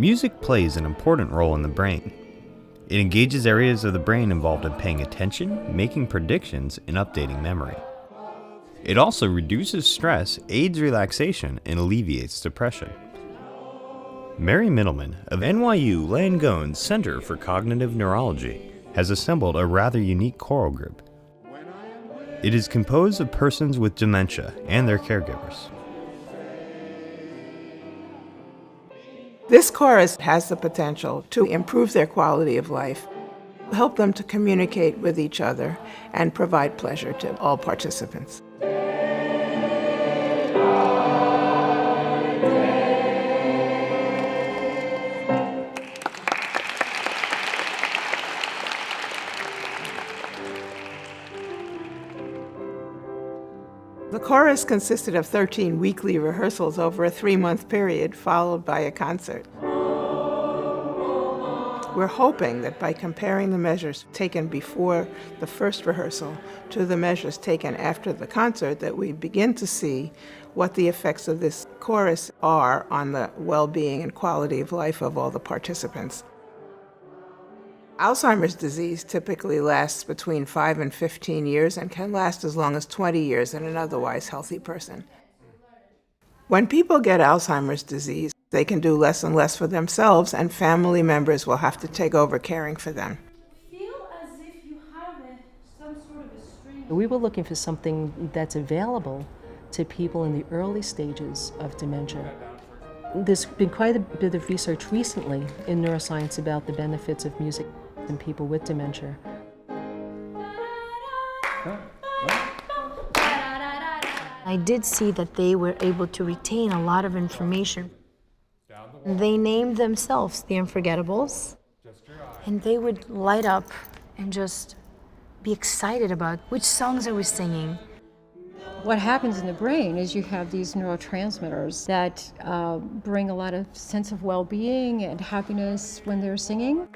Music plays an important role in the brain. It engages areas of the brain involved in paying attention, making predictions, and updating memory. It also reduces stress, aids relaxation, and alleviates depression. Mary Middleman of NYU Langone's Center for Cognitive Neurology has assembled a rather unique choral group. It is composed of persons with dementia and their caregivers. This chorus has the potential to improve their quality of life, help them to communicate with each other, and provide pleasure to all participants. The chorus consisted of 13 weekly rehearsals over a 3-month period, followed by a concert. We're hoping that by comparing the measures taken before the first rehearsal to the measures taken after the concert, that we begin to see what the effects of this chorus are on the well-being and quality of life of all the participants. Alzheimer's disease typically lasts between 5 and 15 years and can last as long as 20 years in an otherwise healthy person. When people get Alzheimer's disease, they can do less and less for themselves, and family members will have to take over caring for them. Feel as if you have some sort of a stream. We were looking for something that's available to people in the early stages of dementia. There's been quite a bit of research recently in neuroscience about the benefits of music in people with dementia. I did see that they were able to retain a lot of information. They named themselves the Unforgettables, and they would light up and just be excited about which songs are we singing. What happens in the brain is you have these neurotransmitters that bring a lot of sense of well-being and happiness when they're singing.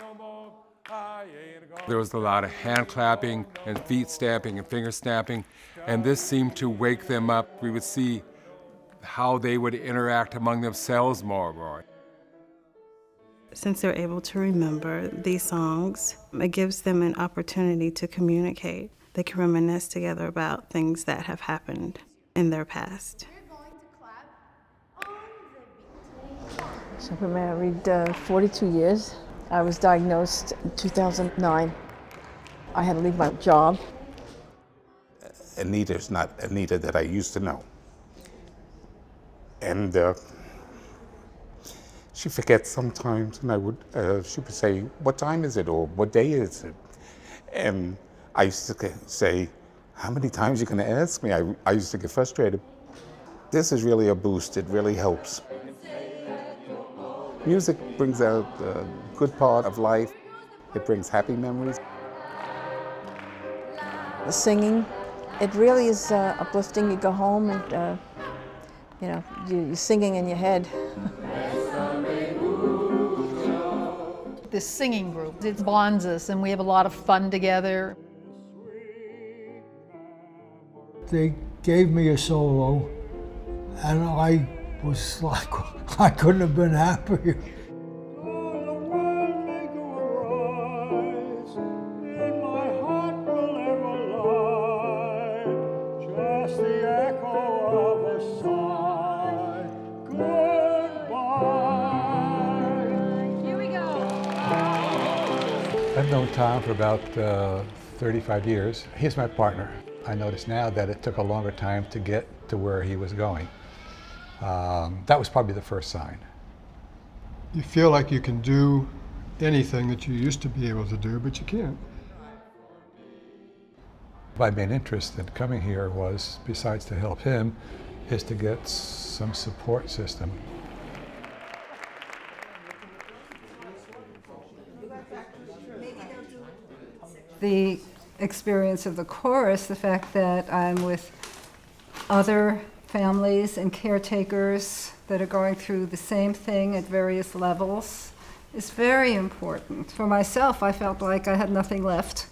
There was a lot of hand clapping and feet stamping and finger snapping, and this seemed to wake them up. We would see how they would interact among themselves more. Since they're able to remember these songs, it gives them an opportunity to communicate. They can reminisce together about things that have happened in their past. So we're married 42 years. I was diagnosed in 2009. I had to leave my job. Anita's not Anita that I used to know. And she forgets sometimes, and she would say, "What time is it?" or "What day is it?" And I used to say, "How many times are you going to ask me?" I used to get frustrated. This is really a boost. It really helps. Music brings out the good part of life. It brings happy memories. The singing, it really is uplifting. You go home and, you're singing in your head. This singing group, it bonds us, and we have a lot of fun together. They gave me a solo, and I was like, I couldn't have been happier. I've known Tom for about 35 years. He's my partner. I notice now that it took a longer time to get to where he was going. That was probably the first sign. You feel like you can do anything that you used to be able to do, but you can't. My main interest in coming here was, besides to help him, is to get some support system. The experience of the chorus, the fact that I'm with other families and caretakers that are going through the same thing at various levels, is very important. For myself, I felt like I had nothing left,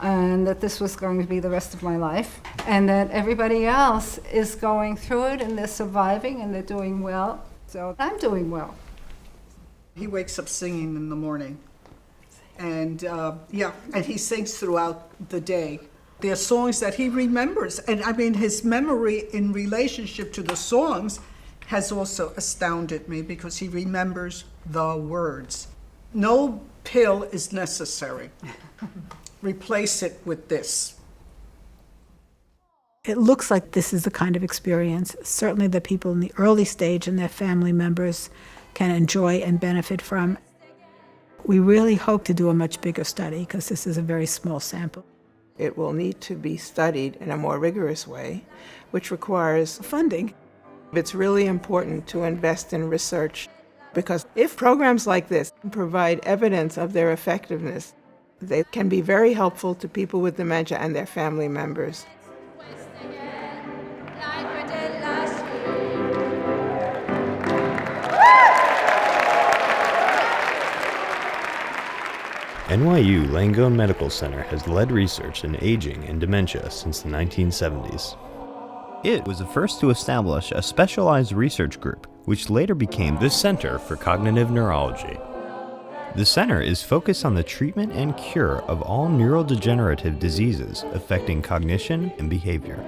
and that this was going to be the rest of my life, and that everybody else is going through it and they're surviving and they're doing well, so I'm doing well. He wakes up singing in the morning. And and he sings throughout the day. There are songs that he remembers. And I mean, his memory in relationship to the songs has also astounded me because he remembers the words. No pill is necessary. Replace it with this. It looks like this is the kind of experience certainly the people in the early stage and their family members can enjoy and benefit from. We really hope to do a much bigger study because this is a very small sample. It will need to be studied in a more rigorous way, which requires funding. It's really important to invest in research because if programs like this provide evidence of their effectiveness, they can be very helpful to people with dementia and their family members. NYU Langone Medical Center has led research in aging and dementia since the 1970s. It was the first to establish a specialized research group, which later became the Center for Cognitive Neurology. The center is focused on the treatment and cure of all neurodegenerative diseases affecting cognition and behavior.